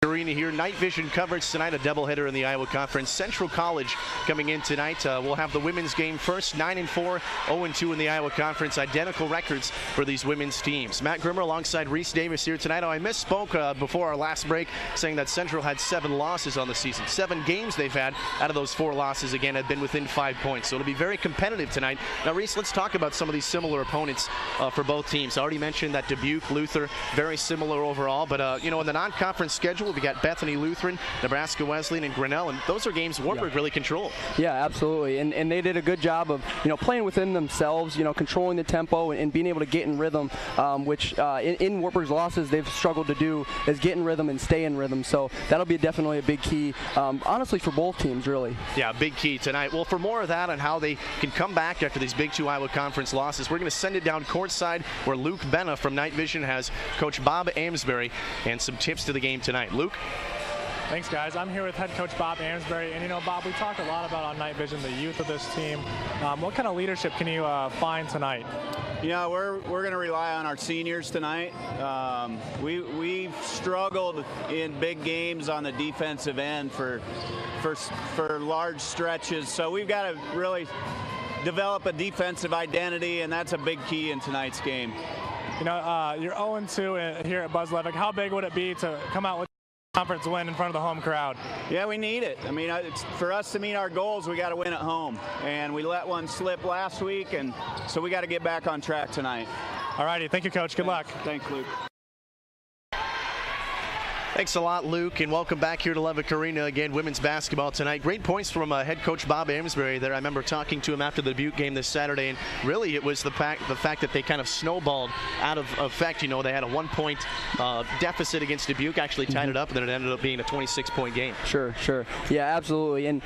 Arena here. Night vision coverage tonight, a doubleheader in the Iowa Conference. Central College coming in tonight. We'll have the women's game first, 9-4, 0-2 in the Iowa Conference. Identical records for these women's teams. Matt Grimmer alongside Reese Davis here tonight. I misspoke before our last break, saying that Central had 7 losses on the season. 7 games they've had. Out of those 4 losses, again, have been within 5 points. So it'll be very competitive tonight. Now, Reese, let's talk about some of these similar opponents for both teams. I already mentioned that Dubuque, Luther, very similar overall. But, in the non-conference schedule, we got Bethany Lutheran, Nebraska Wesleyan, and Grinnell, and those are games Wartburg really controlled. Yeah, absolutely, and they did a good job of playing within themselves, controlling the tempo and being able to get in rhythm, which in Wartburg's losses they've struggled to do is get in rhythm and stay in rhythm. So that'll be definitely a big key, honestly, for both teams, really. Yeah, big key tonight. Well, for more of that and how they can come back after these big 2 Iowa Conference losses, we're going to send it down courtside where Luke Benna from Night Vision has Coach Bob Amesbury and some tips to the game tonight. Luke? Thanks, guys. I'm here with head coach Bob Amesbury. And, Bob, we talked a lot about on Night Vision the youth of this team. What kind of leadership can you find tonight? We're going to rely on our seniors tonight. We've struggled in big games on the defensive end for large stretches. So we've got to really develop a defensive identity, and that's a big key in tonight's game. You're 0-2 here at Buzz Levick. How big would it be to come out with conference win in front of the home crowd? Yeah, we need it. It's for us to meet our goals, we got to win at home. And we let one slip last week, and so we got to get back on track tonight. All righty. Thank you, Coach. Good luck. Thanks, Luke. Thanks a lot, Luke, and welcome back here to Levick Arena. Again, women's basketball tonight. Great points from head coach Bob Amesbury there. I remember talking to him after the Dubuque game this Saturday, and really it was the fact that they kind of snowballed out of effect. They had a 1-point deficit against Dubuque, actually tied it up, and then it ended up being a 26-point game. Sure. Yeah, absolutely. And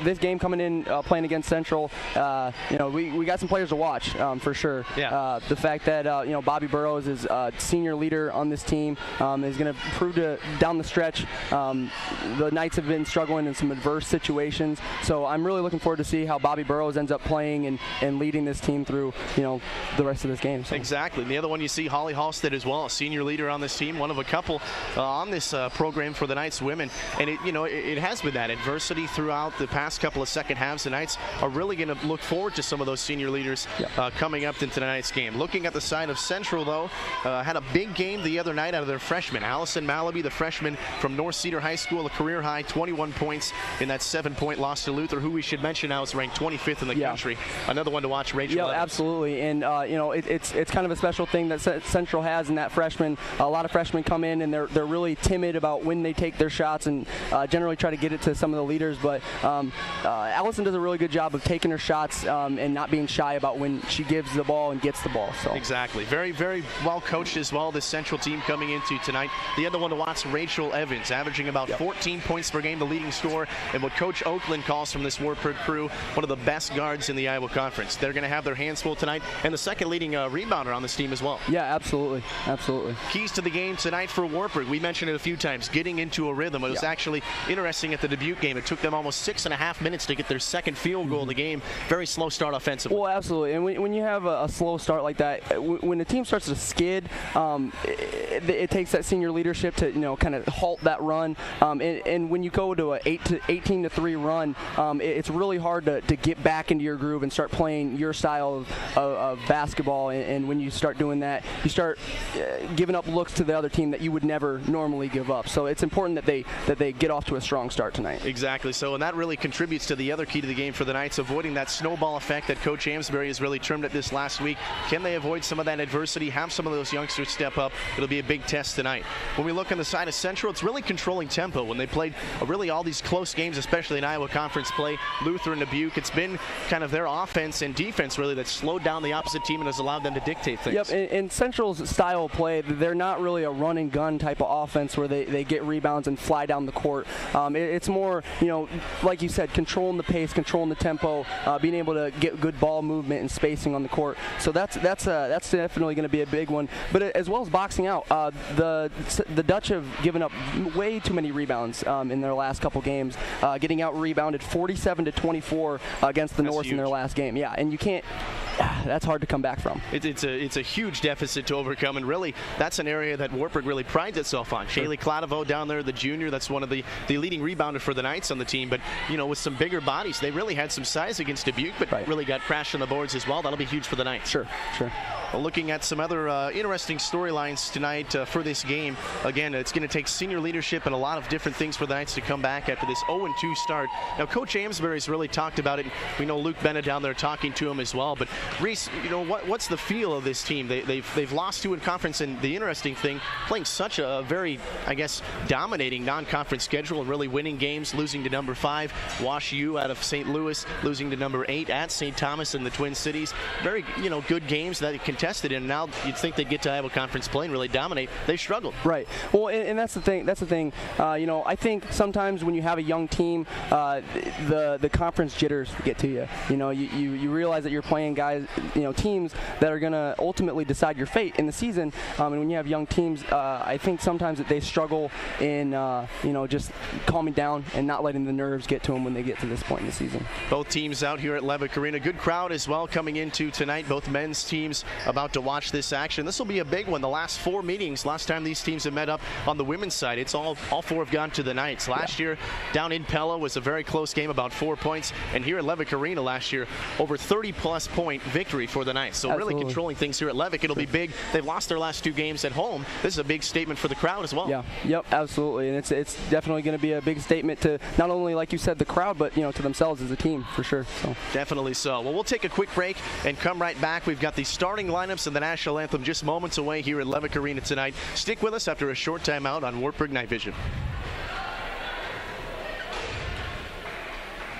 this game coming in, playing against Central, we got some players to watch for sure. Yeah. The fact that, Bobby Burrows is a senior leader on this team is going to prove to down the stretch. The Knights have been struggling in some adverse situations, so I'm really looking forward to see how Bobby Burrows ends up playing and leading this team through the rest of this game. So. Exactly. And the other one you see, Holly Halstead as well, a senior leader on this team, one of a couple on this program for the Knights women, and it has been that adversity throughout the past couple of second halves. The Knights are really going to look forward to some of those senior leaders coming up into tonight's game. Looking at the side of Central, though, had a big game the other night out of their freshman Allison Malaby, the freshman from North Cedar High School, a career high 21 points in that 7-point loss to Luther, who we should mention now is ranked 25th in the country. Another one to watch, Rachel Evans. Absolutely, and it's kind of a special thing that Central has in that freshman. A lot of freshmen come in and they're really timid about when they take their shots and generally try to get it to some of the leaders, but Allison does a really good job of taking her shots and not being shy about when she gives the ball and gets the ball. So exactly, very, very well coached as well, this Central team coming into tonight. The other one to watch, Rachel Evans, averaging about 14 points per game, the leading scorer, and what Coach Oakland calls from this Wartburg crew, one of the best guards in the Iowa Conference. They're going to have their hands full tonight, and the second leading rebounder on this team as well. Yeah, absolutely. Keys to the game tonight for Wartburg. We mentioned it a few times, getting into a rhythm. It was actually interesting at the Dubuque game. It took them almost 6.5 minutes to get their second field goal of the game. Very slow start offensively. Well, absolutely, and when you have a slow start like that, when the team starts to skid, it takes that senior leadership to kind of halt that run, and when you go to a 18-3 run, it's really hard to get back into your groove and start playing your style of basketball, and when you start doing that, you start giving up looks to the other team that you would never normally give up. So it's important that they get off to a strong start tonight. Exactly. So, and that really contributes to the other key to the game for the Knights, avoiding that snowball effect that Coach Amesbury has really trimmed at this last week. Can they avoid some of that adversity, have some of those youngsters step up? It'll be a big test tonight. When we look on the side of Central, it's really controlling tempo. When they played really all these close games, especially in Iowa Conference play, Luther and Dubuque, it's been kind of their offense and defense really that slowed down the opposite team and has allowed them to dictate things. Yep, and Central's style of play, they're not really a run and gun type of offense where they get rebounds and fly down the court. It's more, like you said, controlling the pace, controlling the tempo, being able to get good ball movement and spacing on the court. So that's definitely going to be a big one. But as well as boxing out, the Dutch have given up way too many rebounds in their last couple games, getting out rebounded 47-24 against the North in their last game. Yeah, and you can't that's hard to come back from. It's a huge deficit to overcome, and really that's an area that Wartburg really prides itself on. Shaylee Cladevo down there, the junior, that's one of the leading rebounder for the Knights on the team. But with some bigger bodies, they really had some size against Dubuque, but really got crashed on the boards as well. That'll be huge for the Knights. Sure. Well, looking at some other interesting storylines tonight for this game. Again, it's going to take senior leadership and a lot of different things for the Knights to come back after this 0-2 start. Now, Coach Amesbury's really talked about it. We know Luke Bennett down there talking to him as well. But Reese, what's the feel of this team? They've lost to in conference, and the interesting thing, playing such a very, I guess, dominating non-conference schedule and really winning games, losing to number 5 Wash U out of St. Louis, losing to number 8 at St. Thomas in the Twin Cities. Very good games that contested, and now you'd think they'd get to Iowa Conference play and really dominate. They struggled. Right. Well, and that's the thing. I think sometimes when you have a young team, the conference jitters get to you. You realize that you're playing guys, teams that are going to ultimately decide your fate in the season. And when you have young teams, I think sometimes that they struggle in just calming down and not letting the nerves get to them when they get to this point in the season. Both teams out here at Levick Arena. Good crowd as well coming into tonight. Both men's teams about to watch this action. This will be a big one. The last 4 meetings, last time these teams have met up on the women's side, it's all 4 have gone to the Knights. Last year down in Pella was a very close game, about 4 points. And here at Levick Arena last year, over 30-plus point victory for the Knights. So really controlling things here at Levick. It'll be big. They've lost their last 2 games at home. This is a big statement for the crowd as well. Yeah. Yep. Absolutely. And it's definitely going to be a big statement to not only, like you said, the crowd, but to themselves as a team for sure. So. Definitely so. Well, we'll take a quick break and come right back. We've got the starting lineups and the national anthem just moments away here at Levick Arena tonight. Stick with us after a short timeout on Wartburg Night Vision.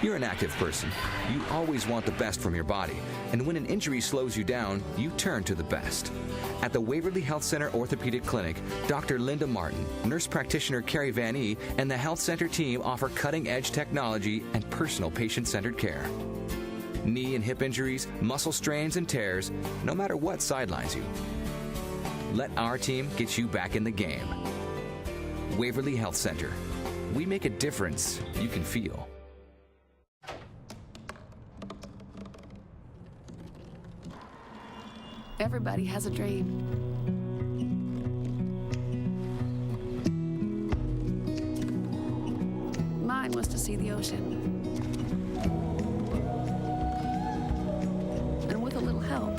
You're an active person. You always want the best from your body. And when an injury slows you down, you turn to the best. At the Waverly Health Center Orthopedic Clinic, Dr. Linda Martin, nurse practitioner Carrie Van E., and the Health Center team offer cutting-edge technology and personal patient-centered care. Knee and hip injuries, muscle strains and tears, no matter what sidelines you. Let our team get you back in the game. Waverly Health Center. We make a difference you can feel. Everybody has a dream. Mine was to see the ocean. And with a little help,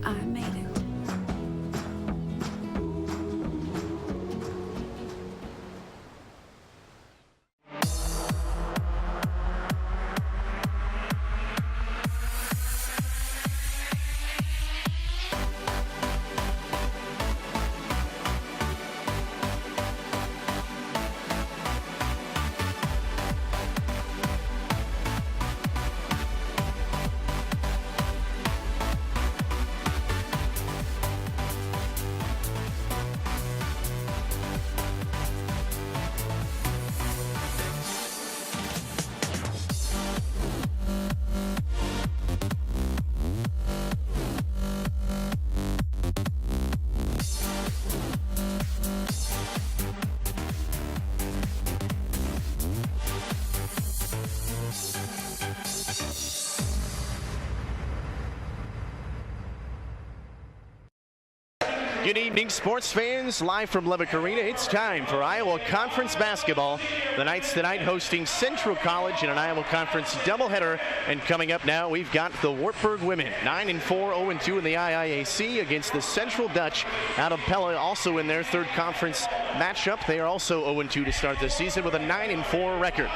I made it. Good evening, sports fans. Live from Levick Arena, it's time for Iowa Conference basketball. The Knights tonight hosting Central College in an Iowa Conference doubleheader. And coming up now, we've got the Wartburg women, 9-4, 0-2 in the IIAC against the Central Dutch out of Pella, also in their third conference matchup. They are also 0-2 to start the season with a 9-4 record.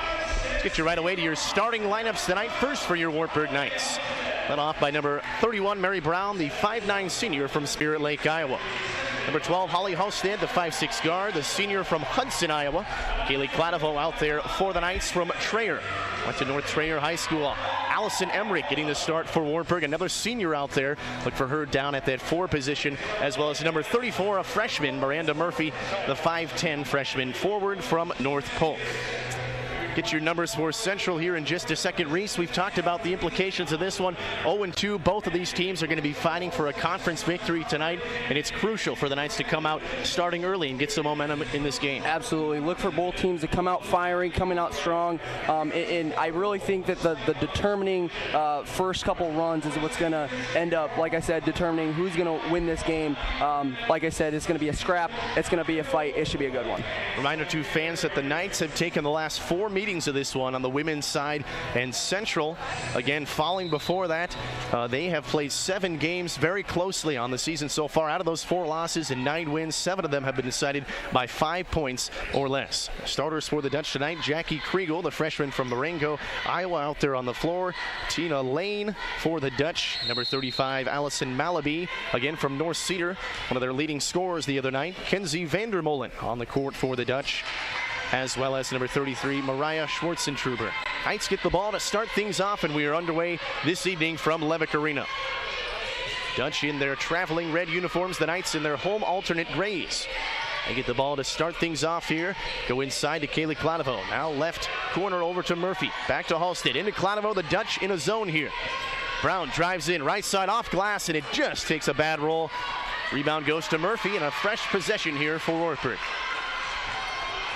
Let's get you right away to your starting lineups tonight. First for your Wartburg Knights. Led off by number 31, Mary Brown, the 5'9 senior from Spirit Lake, Iowa. Number 12, Holly Hosted, the 5'6 guard, the senior from Hudson, Iowa. Kaylee Cladevo out there for the Knights from Trayer. Went to North Trayer High School. Allison Emmerich getting the start for Wartburg, another senior out there. Look for her down at that 4 position, as well as number 34, a freshman, Miranda Murphy, the 5'10 freshman forward from North Polk. Get your numbers for Central here in just a second. Reese, we've talked about the implications of this one. 0-2, both of these teams are going to be fighting for a conference victory tonight, and it's crucial for the Knights to come out starting early and get some momentum in this game. Absolutely. Look for both teams to come out firing, coming out strong, and I really think that the determining first couple runs is what's going to end up, like I said, determining who's going to win this game. Like I said, it's going to be a scrap. It's going to be a fight. It should be a good one. Reminder to fans that the Knights have taken the last 4 meetings of this one on the women's side, and Central, again, falling before that. They have played 7 games very closely on the season so far. Out of those 4 losses and 9 wins, 7 of them have been decided by 5 points or less. Starters for the Dutch tonight: Jackie Kriegel, the freshman from Marengo, Iowa, out there on the floor. Tina Lane for the Dutch. Number 35, Allison Malaby, again from North Cedar, one of their leading scorers the other night. Kenzie Vandermolen on the court for the Dutch, as well as number 33, Mariah Schwartzentruber. Knights get the ball to start things off, and we are underway this evening from Levick Arena. Dutch in their traveling red uniforms, the Knights in their home alternate grays. They get the ball to start things off here. Go inside to Kaylee Cladevo. Now left corner over to Murphy. Back to Halstead. Into Cladevo, the Dutch in a zone here. Brown drives in, right side off glass, and it just takes a bad roll. Rebound goes to Murphy, and a fresh possession here for Wartburg.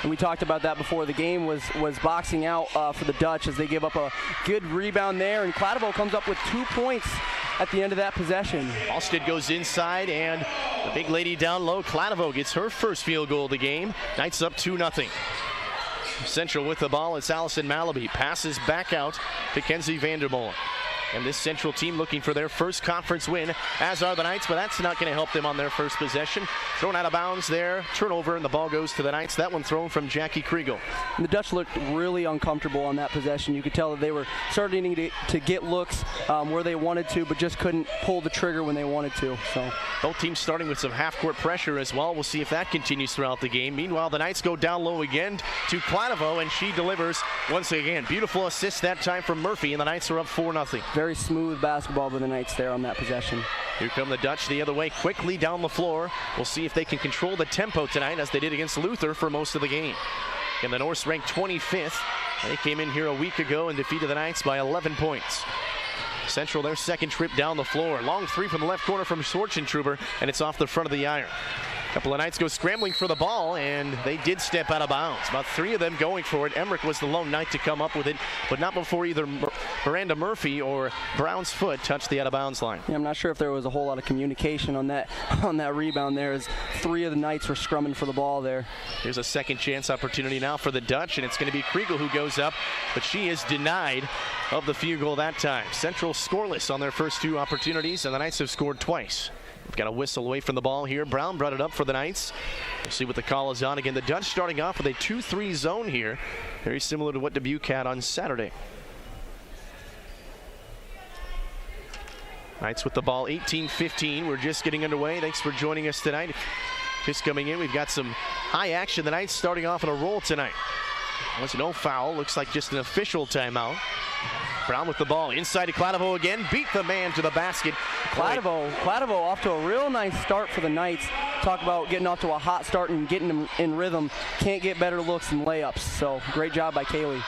And we talked about that before. The game was boxing out for the Dutch as they give up a good rebound there, and Cladevo comes up with 2 points at the end of that possession. Halstead goes inside, and the big lady down low, Cladevo, gets her first field goal of the game. Knights up 2-0. Central with the ball. It's Allison Malaby. Passes back out to Kenzie Vandermolen. And this Central team looking for their first conference win, as are the Knights, but that's not going to help them on their first possession. Thrown out of bounds there, turnover, and the ball goes to the Knights. That one thrown from Jackie Kriegel. And the Dutch looked really uncomfortable on that possession. You could tell that they were starting to get looks where they wanted to, but just couldn't pull the trigger when they wanted to. So both teams starting with some half-court pressure as well. We'll see if that continues throughout the game. Meanwhile, the Knights go down low again to Cladevo, and she delivers once again. Beautiful assist that time from Murphy, and the Knights are up 4-0. Very smooth basketball by the Knights there on that possession. Here come the Dutch the other way, quickly down the floor. We'll see if they can control the tempo tonight, as they did against Luther for most of the game. And the Norths ranked 25th. They came in here a week ago and defeated the Knights by 11 points. Central, their second trip down the floor. Long three from the left corner from Schwartzentruber, and it's off the front of the iron. A couple of Knights go scrambling for the ball, and they did step out of bounds. About 3 of them going for it. Emmerich was the lone Knight to come up with it, but not before either Miranda Murphy or Brown's foot touched the out-of-bounds line. Yeah, I'm not sure if there was a whole lot of communication on that rebound there, as 3 of the Knights were scrumming for the ball there. Here's a second chance opportunity now for the Dutch, and it's going to be Kriegel who goes up, but she is denied of the field goal that time. Central scoreless on their first 2 opportunities, and the Knights have scored twice. We've got a whistle away from the ball here. Brown brought it up for the Knights. We'll see what the call is on. Again, the Dutch starting off with a 2-3 zone here, very similar to what Dubuque had on Saturday. Knights with the ball, 18-15. We're just getting underway. Thanks for joining us tonight. Just coming in, we've got some high action. The Knights starting off on a roll tonight. There's no foul. Looks like just an official timeout. Brown with the ball inside to Cladevo again. Beat the man to the basket. Cladevo off to a real nice start for the Knights. Talk about getting off to a hot start and getting them in rhythm. Can't get better looks than layups. So great job by Kaylee.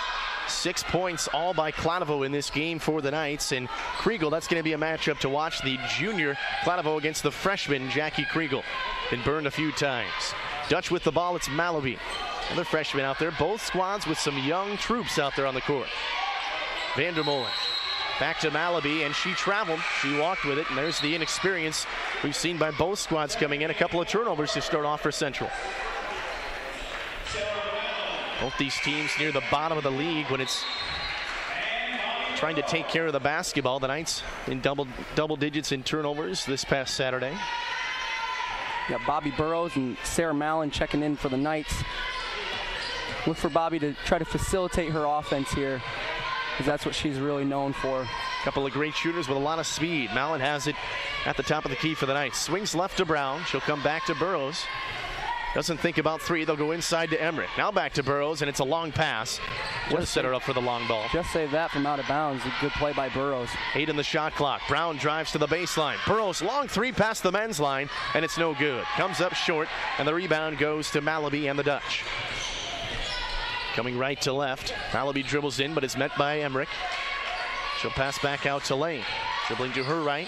6 points all by Cladevo in this game for the Knights. And Kriegel, that's going to be a matchup to watch. The junior Cladevo against the freshman Jackie Kriegel. Been burned a few times. Dutch with the ball, it's Malaby. Another freshman out there. Both squads with some young troops out there on the court. Vandermolen back to Malaby, and she traveled. She walked with it, and there's the inexperience we've seen by both squads coming in. A couple of turnovers to start off for Central. Both these teams near the bottom of the league when it's trying to take care of the basketball. The Knights in double digits in turnovers this past Saturday. Yeah, Bobby Burrows and Sarah Mallon checking in for the Knights. Look for Bobby to try to facilitate her offense here, because that's what she's really known for. A couple of great shooters with a lot of speed. Mallon has it at the top of the key for the Knights. Swings left to Brown. She'll come back to Burrows. Doesn't think about 3. They'll go inside to Emmerich. Now back to Burrows, and it's a long pass. Just set her up for the long ball. Just save that from out of bounds. A good play by Burrows. 8 in the shot clock. Brown drives to the baseline. Burrows, long 3 past the men's line, and it's no good. Comes up short, and the rebound goes to Malaby and the Dutch. Coming right to left. Malaby dribbles in, but is met by Emmerich. She'll pass back out to Lane. Dribbling to her right.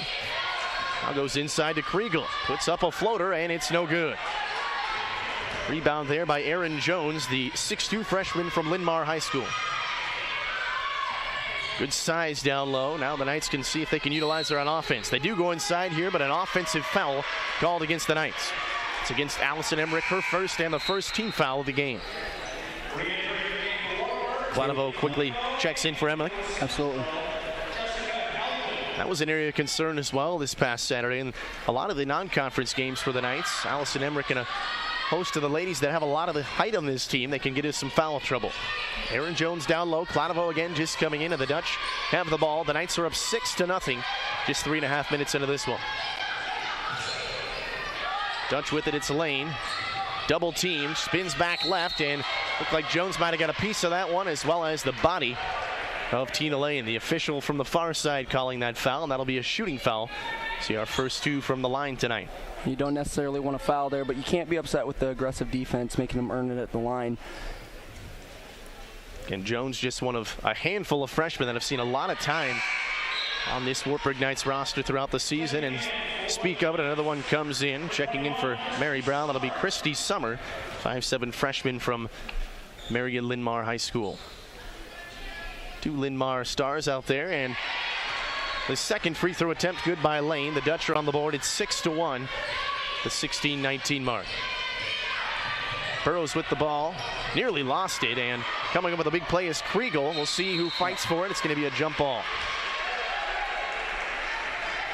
Now goes inside to Kriegel. Puts up a floater, and it's no good. Rebound there by Erin Jones, the 6'2 freshman from Linn-Mar High School. Good size down low. Now the Knights can see if they can utilize her on offense. They do go inside here, but an offensive foul called against the Knights. It's against Allison Emmerich, her first and the first team foul of the game. Klanovo quickly checks in for Emmerich. Absolutely. That was an area of concern as well this past Saturday. And a lot of the non-conference games for the Knights, Allison Emmerich and a host of the ladies that have a lot of the height on this team, they can get into some foul trouble. Erin Jones down low. Klanovo again just coming in, and the Dutch have the ball. The Knights are up 6-0, just 3.5 minutes into this one. Dutch with it, it's Lane. Double team, spins back left, and looked like Jones might have got a piece of that one, as well as the body of Tina Lane. The official from the far side calling that foul, and that'll be a shooting foul. See our first two from the line tonight. You don't necessarily want to foul there, but you can't be upset with the aggressive defense, making them earn it at the line. And Jones just one of a handful of freshmen that have seen a lot of time on this Wartburg Knights roster throughout the season. And speak of it, another one comes in, checking in for Mary Brown. That'll be Christy Summer, 5'7" freshman from Marion Linn-Mar High School. Two Linn-Mar stars out there, and the second free throw attempt good by Lane. The Dutch are on the board. It's 6-1, the 16-19 mark. Burrows with the ball, nearly lost it, and coming up with a big play is Kriegel. We'll see who fights for it. It's going to be a jump ball.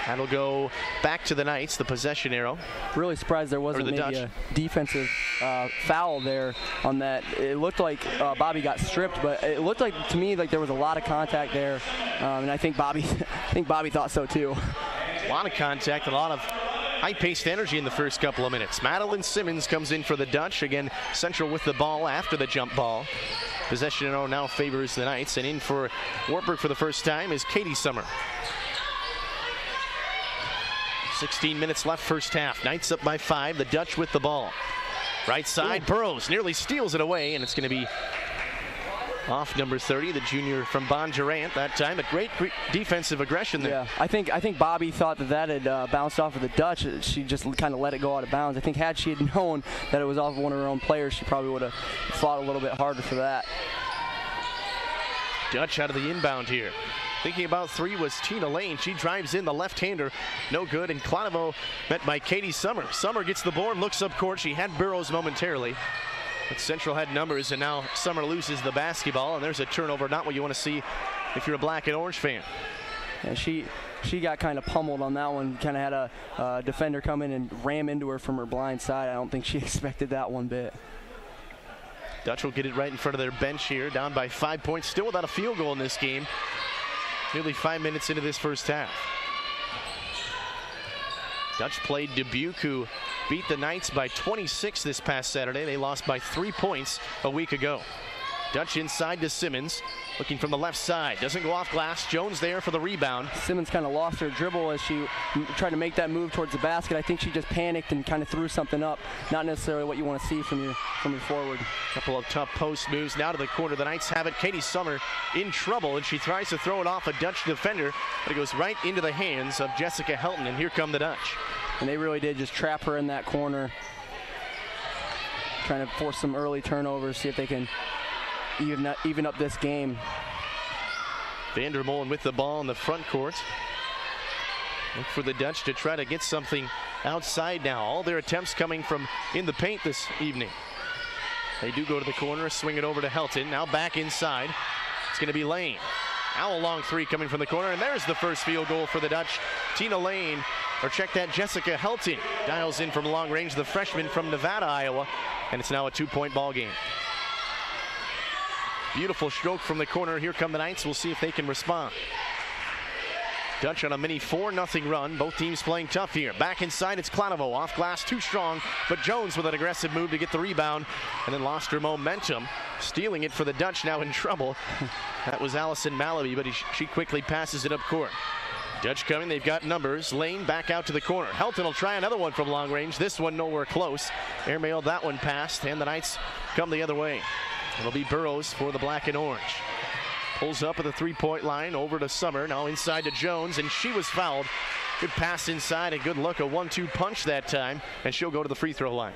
That'll go back to the Knights, the possession arrow. Really surprised there wasn't maybe a defensive foul there on that. It looked like Bobby got stripped, but it looked like to me like there was a lot of contact there, and I think Bobby thought so too. A lot of contact, a lot of high-paced energy in the first couple of minutes. Madeline Simmons comes in for the Dutch. Again, Central with the ball after the jump ball. Possession arrow now favors the Knights, and in for Wartburg for the first time is Katie Summer. 16 minutes left first half. Knights up by 5. The Dutch with the ball. Right side, Burrows nearly steals it away, and it's going to be off number 30, the junior from Bondurant that time. A great defensive aggression there. Yeah, I think Bobby thought that had bounced off of the Dutch. She just kind of let it go out of bounds. I think had she had known that it was off of one of her own players, she probably would have fought a little bit harder for that. Dutch out of the inbound here. Thinking about three was Tina Lane. She drives in the left-hander. No good. And Klanovo met by Katie Summer. Summer gets the board, looks up court. She had Burrows momentarily. But Central had numbers, and now Summer loses the basketball. And there's a turnover, not what you want to see if you're a black and orange fan. Yeah, she got kind of pummeled on that one. Kind of had a defender come in and ram into her from her blind side. I don't think she expected that one bit. Dutch will get it right in front of their bench here, down by 5 points. Still without a field goal in this game. Nearly 5 minutes into this first half. Dutch played Dubuque, who beat the Knights by 26 this past Saturday. They lost by 3 points a week ago. Dutch inside to Simmons, looking from the left side. Doesn't go off glass. Jones there for the rebound. Simmons kind of lost her dribble as she tried to make that move towards the basket. I think she just panicked and kind of threw something up. Not necessarily what you want to see from your forward. Couple of tough post moves now to the corner. The Knights have it. Katie Summer in trouble, and she tries to throw it off a Dutch defender, but it goes right into the hands of Jessica Helton, and here come the Dutch. And they really did just trap her in that corner, trying to force some early turnovers, see if they can even up this game. Vandermolen with the ball in the front court. Look for the Dutch to try to get something outside now. All their attempts coming from in the paint this evening. They do go to the corner, swing it over to Helton. Now back inside. It's going to be Lane. Now a long three coming from the corner, and there's the first field goal for the Dutch. Tina Lane, or check that, Jessica Helton dials in from long range, the freshman from Nevada, Iowa, and it's now a 2-point ball game. Beautiful stroke from the corner. Here come the Knights. We'll see if they can respond. Dutch on a mini 4-0 run. Both teams playing tough here. Back inside, it's Klanovo. Off glass, too strong, but Jones with an aggressive move to get the rebound, and then lost her momentum. Stealing it for the Dutch, now in trouble. That was Allison Malaby, but she quickly passes it up court. Dutch coming, they've got numbers. Lane back out to the corner. Helton will try another one from long range. This one nowhere close. Airmailed that one past, and the Knights come the other way. It'll be Burrows for the black and orange. Pulls up at the three-point line, over to Summer, now inside to Jones, and she was fouled. Good pass inside, a good look, a 1-2 punch that time, and she'll go to the free throw line.